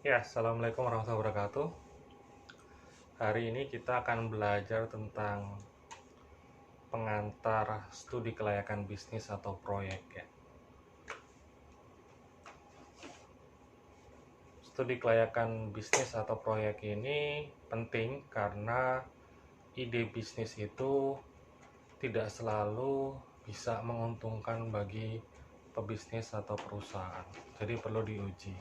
Ya, Assalamualaikum warahmatullahi wabarakatuh. Hari ini kita akan belajar tentang pengantar studi kelayakan bisnis atau proyek ya. Studi kelayakan bisnis atau proyek ini penting karena ide bisnis itu tidak selalu bisa menguntungkan bagi pebisnis atau perusahaan. Jadi perlu diuji.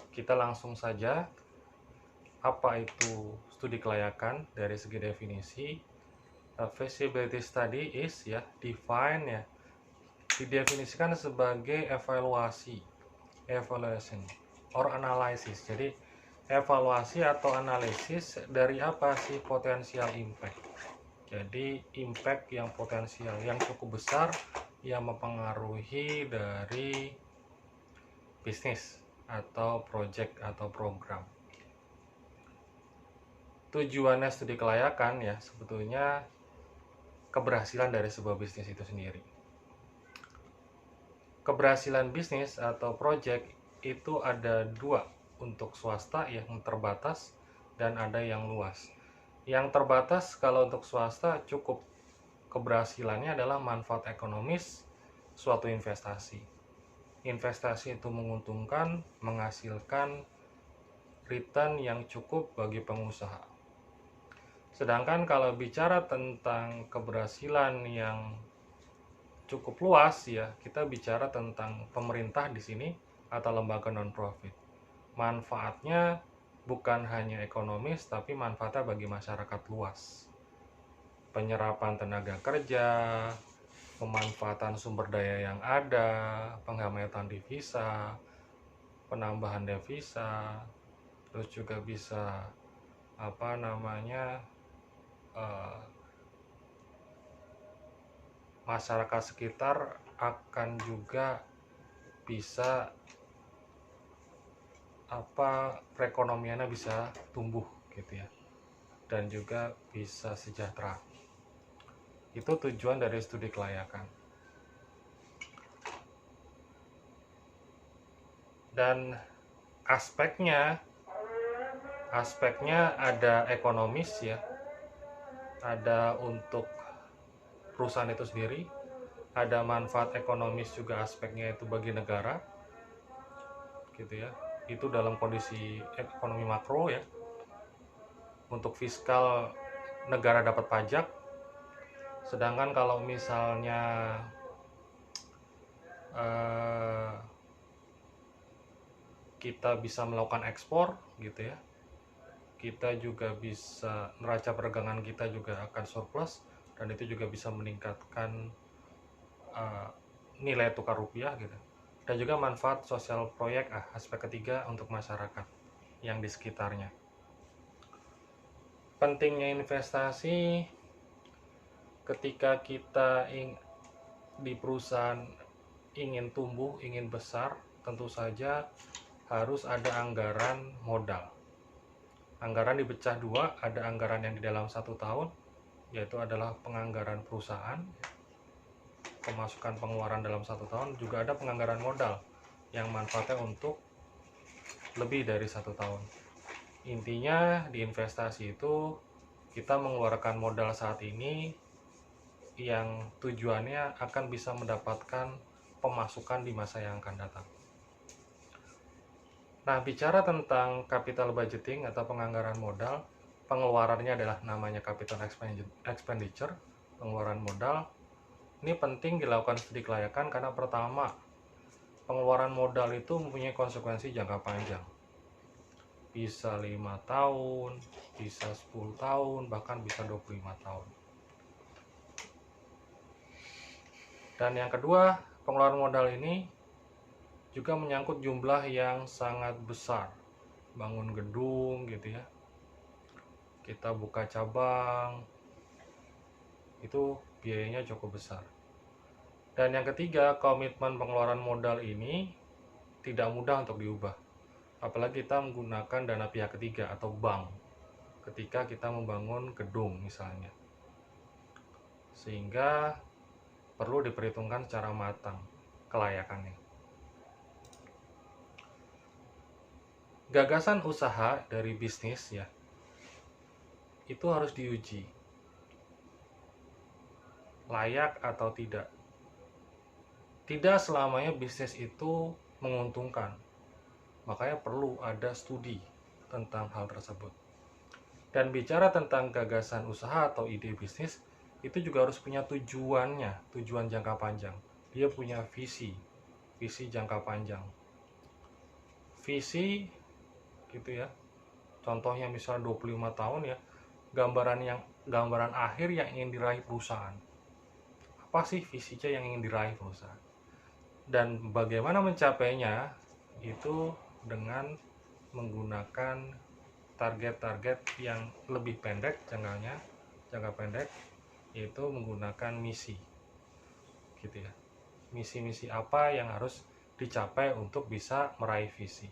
Kita langsung saja. Apa itu studi kelayakan dari segi definisi? Feasibility study is ya define ya didefinisikan sebagai evaluation or analysis. Jadi evaluasi atau analisis dari apa sih potensial impact. Jadi impact yang potensial yang cukup besar yang mempengaruhi dari bisnis atau project atau program. Tujuannya studi kelayakan ya sebetulnya keberhasilan dari sebuah bisnis itu sendiri. Keberhasilan bisnis atau project itu ada dua, untuk swasta yang terbatas dan ada yang luas. Yang terbatas kalau untuk swasta cukup keberhasilannya adalah manfaat ekonomis suatu investasi. Investasi itu menguntungkan, menghasilkan return yang cukup bagi pengusaha. Sedangkan kalau bicara tentang keberhasilan yang cukup luas ya, kita bicara tentang pemerintah di sini atau lembaga non-profit. Manfaatnya bukan hanya ekonomis, tapi manfaatnya bagi masyarakat luas. Penyerapan tenaga kerja, pemanfaatan sumber daya yang ada, penghematan devisa, penambahan devisa, terus juga bisa masyarakat sekitar akan juga bisa perekonomiannya bisa tumbuh gitu ya, dan juga bisa sejahtera. Itu tujuan dari studi kelayakan. Dan aspeknya ada ekonomis ya, ada untuk perusahaan itu sendiri, ada manfaat ekonomis juga aspeknya itu bagi negara gitu ya. Itu dalam kondisi ekonomi makro ya. Untuk fiskal negara dapat pajak. Sedangkan kalau misalnya kita bisa melakukan ekspor gitu ya, kita juga bisa, neraca perdagangan kita juga akan surplus, dan itu juga bisa meningkatkan nilai tukar rupiah gitu. Dan juga manfaat sosial proyek, aspek ketiga untuk masyarakat yang di sekitarnya. Pentingnya investasi ketika kita di perusahaan ingin tumbuh, ingin besar, tentu saja harus ada anggaran modal. Anggaran dipecah dua, ada anggaran yang di dalam 1 tahun, yaitu adalah penganggaran perusahaan, pemasukan pengeluaran dalam 1 tahun, juga ada penganggaran modal yang manfaatnya untuk lebih dari 1 tahun. Intinya di investasi itu kita mengeluarkan modal saat ini yang tujuannya akan bisa mendapatkan pemasukan di masa yang akan datang. Nah, bicara tentang capital budgeting atau penganggaran modal, pengeluarannya adalah namanya capital expenditure, pengeluaran modal. Ini penting dilakukan studi kelayakan karena pertama, pengeluaran modal itu mempunyai konsekuensi jangka panjang. Bisa 5 tahun, bisa 10 tahun, bahkan bisa 25 tahun. Dan yang kedua, pengeluaran modal ini juga menyangkut jumlah yang sangat besar. Bangun gedung gitu ya, kita buka cabang, itu biayanya cukup besar. Dan yang ketiga, komitmen pengeluaran modal ini tidak mudah untuk diubah. Apalagi kita menggunakan dana pihak ketiga atau bank ketika kita membangun gedung misalnya. Sehingga perlu diperhitungkan secara matang kelayakannya. Gagasan usaha dari bisnis ya, itu harus diuji layak atau tidak. Tidak selamanya bisnis itu menguntungkan, makanya perlu ada studi tentang hal tersebut. Dan bicara tentang gagasan usaha atau ide bisnis, itu juga harus punya tujuannya, tujuan jangka panjang. Dia punya visi, visi jangka panjang. Visi gitu ya. Contohnya misalnya 25 tahun ya, gambaran akhir yang ingin diraih perusahaan. Apa sih visinya yang ingin diraih perusahaan? Dan bagaimana mencapainya itu dengan menggunakan target-target yang lebih pendek jangka pendek, yaitu menggunakan misi gitu ya. Misi-misi apa yang harus dicapai untuk bisa meraih visi.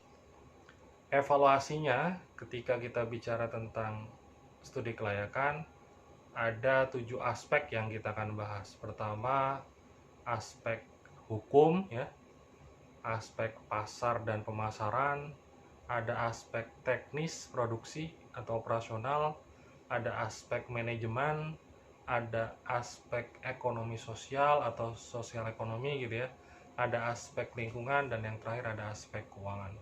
Evaluasinya ketika kita bicara tentang studi kelayakan, ada 7 aspek yang kita akan bahas. Pertama, aspek hukum ya, aspek pasar dan pemasaran, ada aspek teknis produksi atau operasional, ada aspek manajemen, ada aspek ekonomi sosial atau sosial ekonomi gitu ya, ada aspek lingkungan, dan yang terakhir ada aspek keuangan.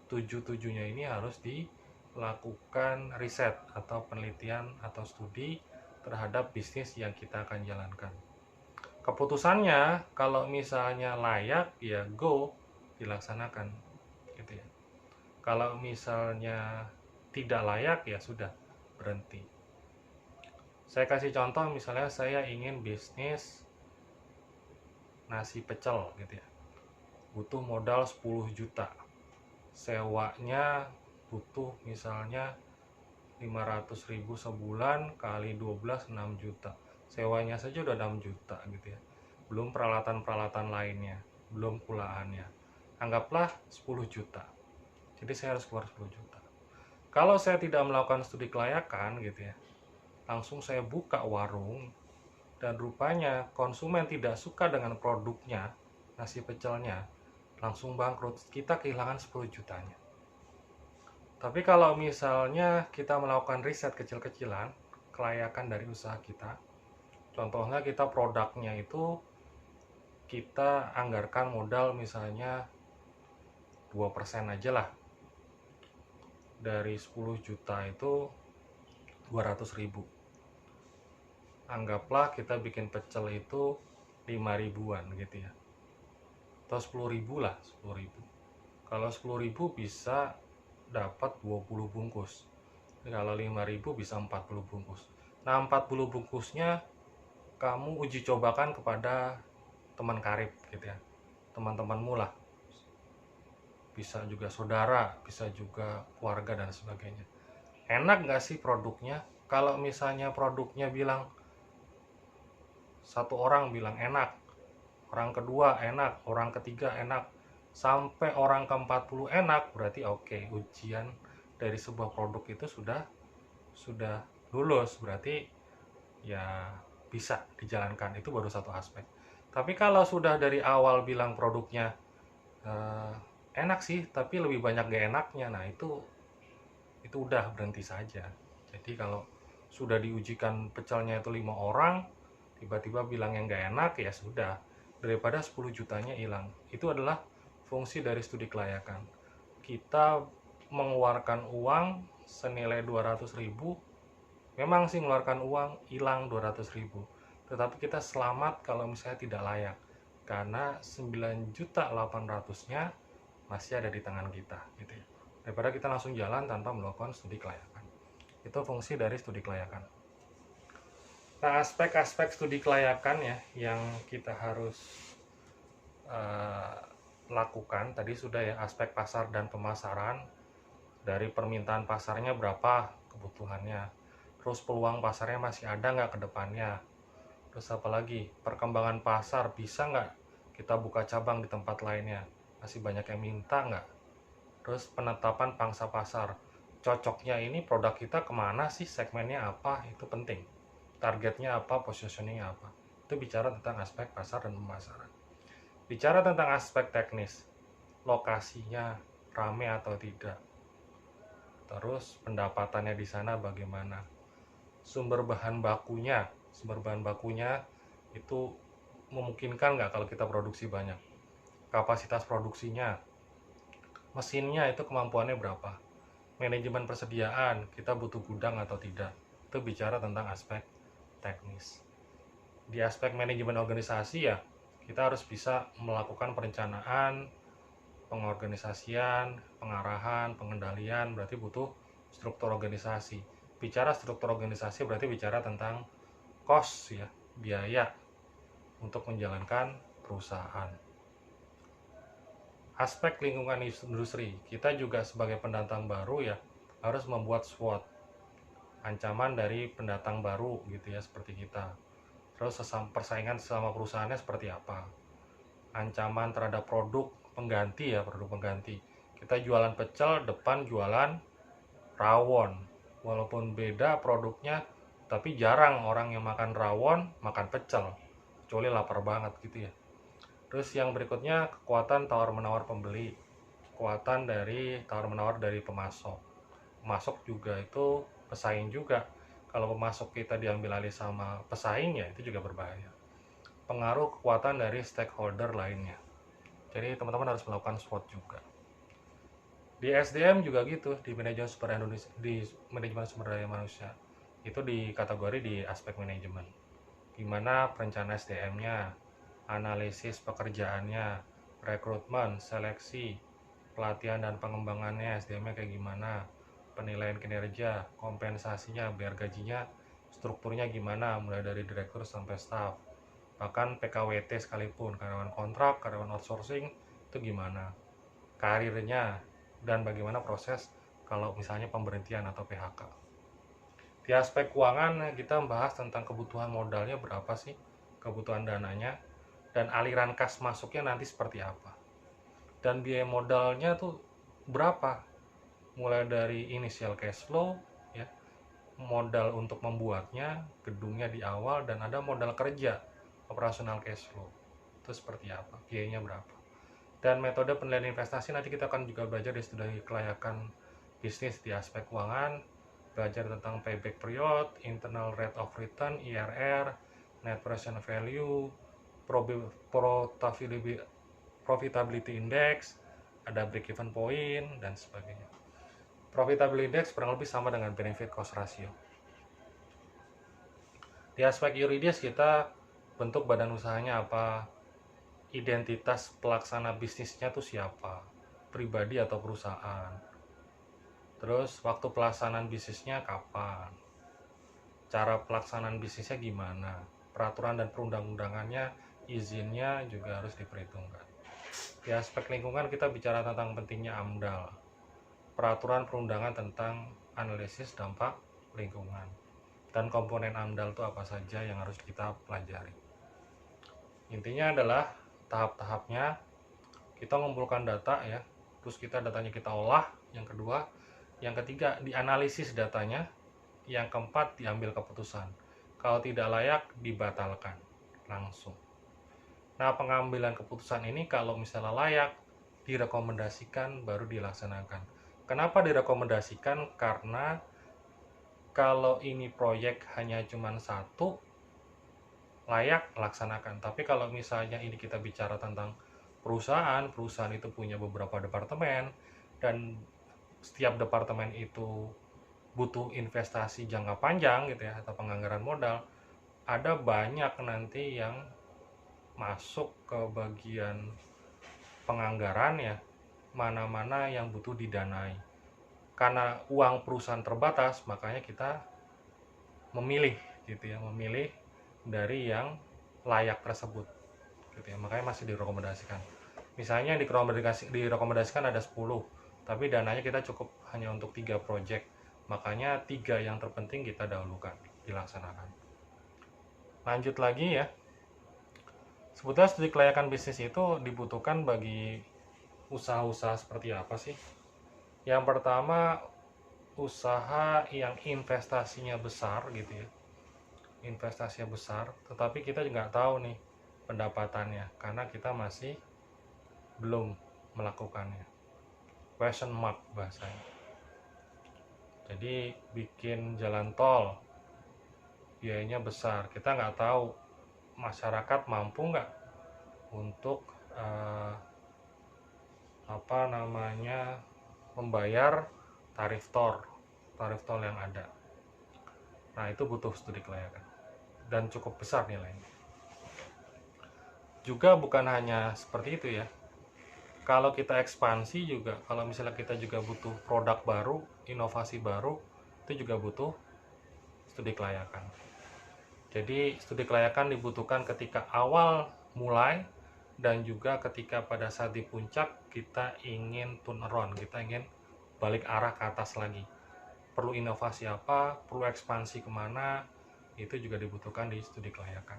Tujuh-tujuhnya ini harus dilakukan riset atau penelitian atau studi terhadap bisnis yang kita akan jalankan. Keputusannya kalau misalnya layak ya go, dilaksanakan gitu ya. Kalau misalnya tidak layak ya sudah, berhenti. Saya kasih contoh, misalnya saya ingin bisnis nasi pecel gitu ya, butuh modal 10 juta, sewanya butuh misalnya 500.000 sebulan kali 12, 6 juta. Sewanya saja udah 6 juta gitu ya, belum peralatan-peralatan lainnya, belum kulaannya. Anggaplah 10 juta, jadi saya harus keluar 10 juta. Kalau saya tidak melakukan studi kelayakan gitu ya, langsung saya buka warung, dan rupanya konsumen tidak suka dengan produknya, nasi pecelnya, langsung bangkrut, kita kehilangan 10 jutanya. Tapi kalau misalnya kita melakukan riset kecil-kecilan kelayakan dari usaha kita, contohnya kita produknya itu kita anggarkan modal misalnya 2% aja lah, dari 10 juta itu 200.000. Anggaplah kita bikin pecel itu 5 ribuan gitu ya, atau 10 ribu lah, 10 ribu. Kalau 10 ribu bisa dapat 20 bungkus, kalau 5 ribu bisa 40 bungkus. Nah 40 bungkusnya kamu uji cobakan kepada teman karib gitu ya, teman-temanmu lah, bisa juga saudara, bisa juga keluarga dan sebagainya. Enak nggak sih produknya? Kalau misalnya produknya bilang, satu orang bilang enak, orang kedua enak, orang ketiga enak, sampai orang ke-40 enak, berarti oke, ujian dari sebuah produk itu sudah lulus, berarti ya bisa dijalankan. Itu baru satu aspek. Tapi kalau sudah dari awal bilang produknya enak sih tapi lebih banyak gak enaknya, nah itu udah, berhenti saja. Jadi kalau sudah diujikan pecelnya itu 5 orang, tiba-tiba bilang yang gak enak, ya sudah, daripada 10 jutanya hilang. Itu adalah fungsi dari studi kelayakan. Kita mengeluarkan uang senilai 200.000, memang sih mengeluarkan uang, hilang 200.000, tetapi kita selamat kalau misalnya tidak layak, karena 9.800.000-nya masih ada di tangan kita gitu ya, daripada kita langsung jalan tanpa melakukan studi kelayakan. Itu fungsi dari studi kelayakan. Nah, aspek-aspek studi kelayakan ya yang kita harus lakukan tadi sudah ya, aspek pasar dan pemasaran, dari permintaan pasarnya berapa kebutuhannya, terus peluang pasarnya masih ada nggak ke depannya, terus apalagi perkembangan pasar, bisa nggak kita buka cabang di tempat lainnya, masih banyak yang minta nggak, terus penetapan pangsa pasar, cocoknya ini produk kita kemana sih, segmennya apa, itu penting, targetnya apa, positioningnya apa. Itu bicara tentang aspek pasar dan pemasaran. Bicara tentang aspek teknis, lokasinya rame atau tidak, terus pendapatannya di sana bagaimana, sumber bahan bakunya itu memungkinkan nggak kalau kita produksi banyak, kapasitas produksinya, mesinnya itu kemampuannya berapa, manajemen persediaan, kita butuh gudang atau tidak. Itu bicara tentang aspek teknis. Di aspek manajemen organisasi ya, kita harus bisa melakukan perencanaan, pengorganisasian, pengarahan, pengendalian, berarti butuh struktur organisasi. Bicara struktur organisasi berarti bicara tentang cost ya, biaya untuk menjalankan perusahaan. Aspek lingkungan industri, kita juga sebagai pendatang baru ya harus membuat SWOT, ancaman dari pendatang baru gitu ya, seperti kita. Terus persaingan sesama perusahaannya seperti apa, ancaman terhadap produk pengganti ya, produk pengganti. Kita jualan pecel, depan jualan rawon, walaupun beda produknya, tapi jarang orang yang makan rawon makan pecel, kecuali lapar banget gitu ya. Terus yang berikutnya, kekuatan tawar-menawar pembeli, kekuatan dari tawar-menawar dari pemasok. Pemasok juga itu pesaing juga. Kalau pemasok kita diambil alih sama pesaingnya, itu juga berbahaya. Pengaruh kekuatan dari stakeholder lainnya. Jadi teman-teman harus melakukan SWOT juga. Di SDM juga gitu, di manajemen sumber daya manusia. Itu di kategori di aspek manajemen. Gimana perencanaan SDM-nya, analisis pekerjaannya, rekrutmen, seleksi, pelatihan dan pengembangannya, SDM-nya kayak gimana, penilaian kinerja, kompensasinya, biar gajinya, strukturnya gimana, mulai dari direktur sampai staff, bahkan PKWT sekalipun, karyawan kontrak, karyawan outsourcing, itu gimana, karirnya, dan bagaimana proses kalau misalnya pemberhentian atau PHK. Di aspek keuangan, kita membahas tentang kebutuhan modalnya berapa sih, kebutuhan dananya, dan aliran kas masuknya nanti seperti apa, dan biaya modalnya tuh berapa, mulai dari initial cash flow ya, modal untuk membuatnya, gedungnya di awal, dan ada modal kerja, operasional cash flow, itu seperti apa, biayanya berapa. Dan metode penilaian investasi nanti kita akan juga belajar di studi kelayakan bisnis di aspek keuangan, belajar tentang payback period, internal rate of return, IRR, net present value, profitability index, ada break even point, dan sebagainya. Profitability index kurang lebih sama dengan benefit cost ratio. Di aspek yuridis, kita bentuk badan usahanya apa, identitas pelaksana bisnisnya tuh siapa, pribadi atau perusahaan, terus waktu pelaksanaan bisnisnya kapan, cara pelaksanaan bisnisnya gimana, peraturan dan perundang-undangannya, izinnya juga harus diperhitungkan. Di aspek lingkungan, kita bicara tentang pentingnya AMDAL, peraturan perundangan tentang analisis dampak lingkungan, dan komponen AMDAL itu apa saja yang harus kita pelajari. Intinya adalah tahap-tahapnya, kita mengumpulkan data ya, terus datanya kita olah, yang kedua, yang ketiga dianalisis datanya, yang keempat diambil keputusan. Kalau tidak layak, dibatalkan langsung. Nah, pengambilan keputusan ini kalau misalnya layak, direkomendasikan baru dilaksanakan. Kenapa direkomendasikan? Karena kalau ini proyek hanya cuma satu, layak laksanakan. Tapi kalau misalnya ini kita bicara tentang perusahaan itu punya beberapa departemen, dan setiap departemen itu butuh investasi jangka panjang gitu ya, atau penganggaran modal, ada banyak nanti yang masuk ke bagian penganggaran ya, mana-mana yang butuh didanai. Karena uang perusahaan terbatas, makanya kita memilih gitu ya, memilih dari yang layak tersebut gitu ya, makanya masih direkomendasikan. Misalnya direkomendasikan ada 10, tapi dananya kita cukup hanya untuk 3 project, makanya 3 yang terpenting kita dahulukan, dilaksanakan. Lanjut lagi ya, sebetulnya studi kelayakan bisnis itu dibutuhkan bagi usaha-usaha seperti apa sih? Yang pertama, usaha yang investasinya besar gitu ya, investasinya besar, tetapi kita nggak tahu nih pendapatannya karena kita masih belum melakukannya, question mark bahasanya. Jadi bikin jalan tol biayanya besar, kita nggak tahu masyarakat mampu nggak untuk eh, apa namanya membayar tarif tol yang ada. Nah, itu butuh studi kelayakan dan cukup besar nilainya. Juga bukan hanya seperti itu ya. Kalau kita ekspansi juga, kalau misalnya kita juga butuh produk baru, inovasi baru, itu juga butuh studi kelayakan. Jadi studi kelayakan dibutuhkan ketika awal mulai dan juga ketika pada saat di puncak kita ingin turn around, kita ingin balik arah ke atas lagi. Perlu inovasi apa, perlu ekspansi kemana, itu juga dibutuhkan di studi kelayakan.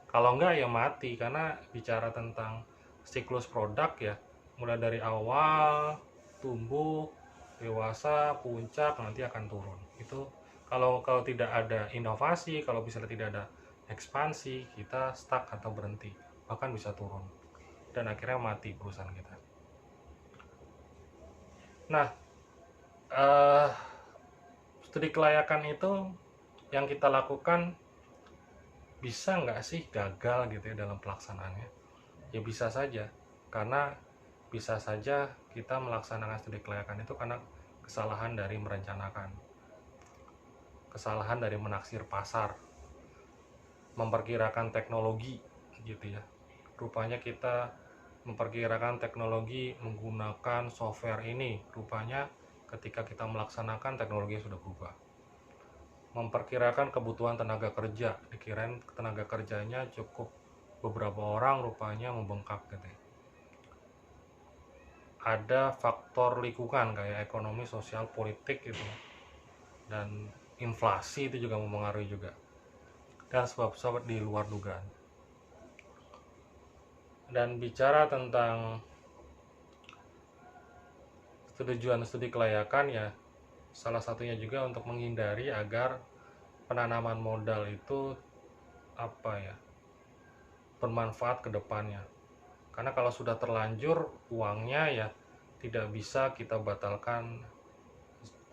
Kalau enggak ya mati, karena bicara tentang siklus produk ya, mulai dari awal tumbuh, dewasa, puncak, nanti akan turun. Itu kalau tidak ada inovasi, kalau misalnya tidak ada ekspansi, kita stuck atau berhenti, bahkan bisa turun dan akhirnya mati perusahaan kita. Nah, eh, studi kelayakan itu yang kita lakukan bisa nggak sih gagal gitu ya dalam pelaksanaannya? Ya bisa saja, karena bisa saja kita melaksanakan studi kelayakan itu karena kesalahan dari merencanakan, kesalahan dari menaksir pasar, memperkirakan teknologi gitu ya. Rupanya kita memperkirakan teknologi menggunakan software ini, rupanya ketika kita melaksanakan teknologi sudah berubah. Memperkirakan kebutuhan tenaga kerja, dikirain tenaga kerjanya cukup beberapa orang, rupanya membengkak gitu ya. Ada faktor lingkungan kayak ekonomi, sosial, politik gitu, dan inflasi itu juga mempengaruhi juga, dan sebab-sebab di luar dugaan. Dan bicara tentang tujuan studi kelayakan ya, salah satunya juga untuk menghindari agar penanaman modal itu apa ya, bermanfaat ke depannya. Karena kalau sudah terlanjur uangnya ya tidak bisa kita batalkan,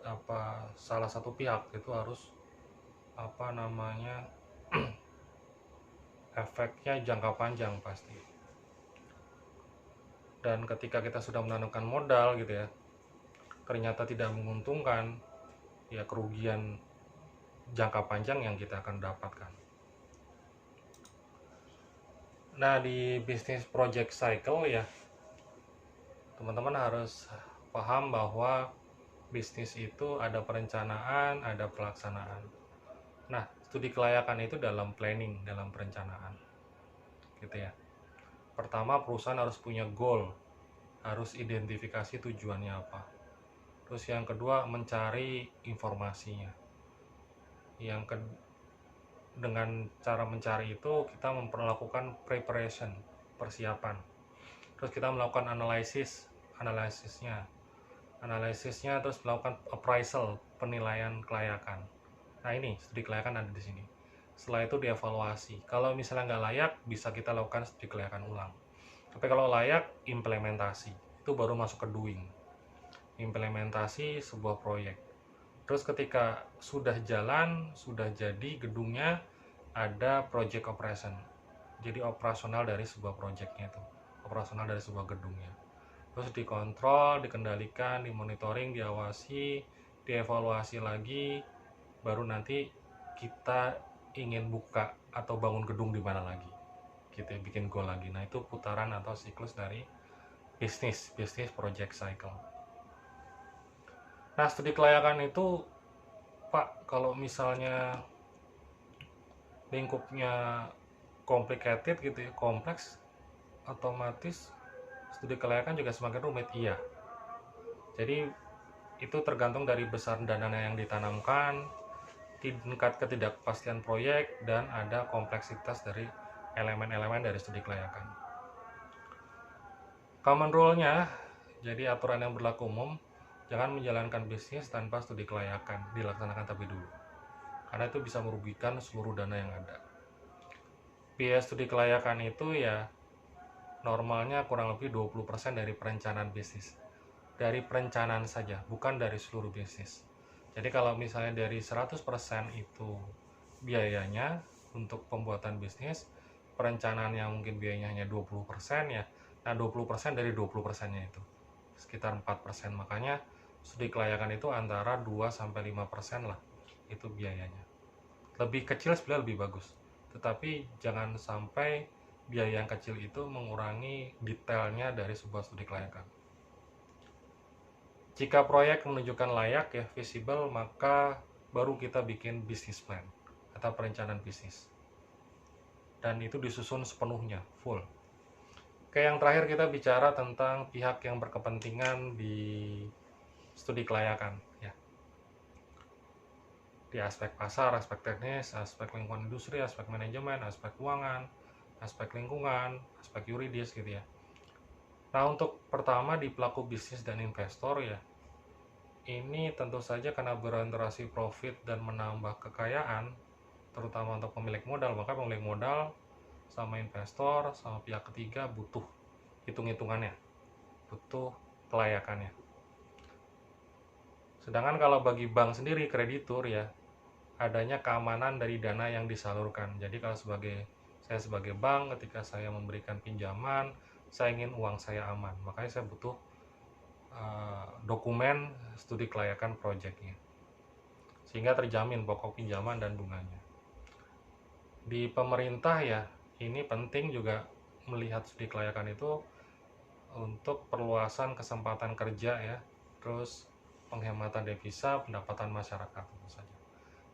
apa salah satu pihak itu harus apa namanya efeknya jangka panjang pasti. Dan ketika kita sudah menanamkan modal gitu ya, ternyata tidak menguntungkan, ya kerugian jangka panjang yang kita akan dapatkan. Nah, di bisnis project cycle ya, teman-teman harus paham bahwa bisnis itu ada perencanaan, ada pelaksanaan. Nah, studi kelayakan itu dalam planning, dalam perencanaan. Gitu ya. Pertama, perusahaan harus punya goal, harus identifikasi tujuannya apa. Terus yang kedua, mencari informasinya. Dengan cara mencari itu kita memperlakukan preparation, persiapan. Terus kita melakukan analisisnya, terus melakukan appraisal, penilaian kelayakan. Nah, ini studi kelayakan ada di sini. Setelah itu dievaluasi. Kalau misalnya nggak layak, bisa kita lakukan studi kelayakan ulang. Tapi kalau layak, implementasi. Itu baru masuk ke doing. Implementasi sebuah proyek. Terus ketika sudah jalan, sudah jadi gedungnya, ada project operation. Jadi operasional dari sebuah proyeknya itu. Operasional dari sebuah gedungnya. Terus dikontrol, dikendalikan, dimonitoring, diawasi, dievaluasi lagi, baru nanti kita ingin buka atau bangun gedung di mana lagi, kita bikin goal lagi. Nah, itu putaran atau siklus dari bisnis project cycle. Nah, studi kelayakan itu Pak, kalau misalnya lingkupnya complicated gitu ya, kompleks, otomatis studi kelayakan juga semakin rumit. Iya, jadi itu tergantung dari besar dana yang ditanamkan, tingkat ketidakpastian proyek, dan ada kompleksitas dari elemen-elemen dari studi kelayakan. Common rule-nya, jadi aturan yang berlaku umum, jangan menjalankan bisnis tanpa studi kelayakan dilaksanakan terlebih dulu, karena itu bisa merugikan seluruh dana yang ada. Biaya studi kelayakan itu ya normalnya kurang lebih 20% dari perencanaan bisnis. Dari perencanaan saja, bukan dari seluruh bisnis. Jadi kalau misalnya dari 100% itu biayanya untuk pembuatan bisnis, perencanaan yang mungkin biayanya hanya 20% ya. Nah, 20% dari 20%-nya itu sekitar 4%. Makanya studi kelayakan itu antara 2-5% lah itu biayanya. Lebih kecil sebenarnya lebih bagus. Tetapi jangan sampai biaya yang kecil itu mengurangi detailnya dari sebuah studi kelayakan. Jika proyek menunjukkan layak ya visible, maka baru kita bikin business plan atau perencanaan bisnis. Dan itu disusun sepenuhnya, full. Oke, yang terakhir kita bicara tentang pihak yang berkepentingan di studi kelayakan ya. Di aspek pasar, aspek teknis, aspek lingkungan industri, aspek manajemen, aspek keuangan, aspek lingkungan, aspek yuridis gitu ya. Nah, untuk pertama di pelaku bisnis dan investor ya, ini tentu saja karena berorientasi profit dan menambah kekayaan, terutama untuk pemilik modal, maka pemilik modal sama investor sama pihak ketiga butuh hitung-hitungannya, butuh kelayakannya. Sedangkan kalau bagi bank sendiri, kreditur ya, adanya keamanan dari dana yang disalurkan. Jadi kalau saya sebagai bank, ketika saya memberikan pinjaman, saya ingin uang saya aman, makanya saya butuh dokumen studi kelayakan proyeknya, sehingga terjamin pokok pinjaman dan bunganya. Di pemerintah ya, ini penting juga melihat studi kelayakan itu untuk perluasan kesempatan kerja ya, terus penghematan devisa, pendapatan masyarakat tentu saja.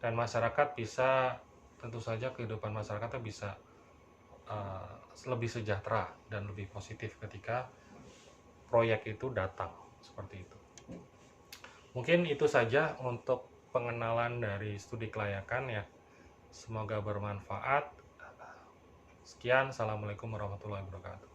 Dan masyarakat bisa, tentu saja kehidupan masyarakatnya bisa lebih sejahtera dan lebih positif ketika proyek itu datang, seperti itu. Mungkin itu saja untuk pengenalan dari studi kelayakan ya. Semoga bermanfaat. Sekian, assalamualaikum warahmatullahi wabarakatuh.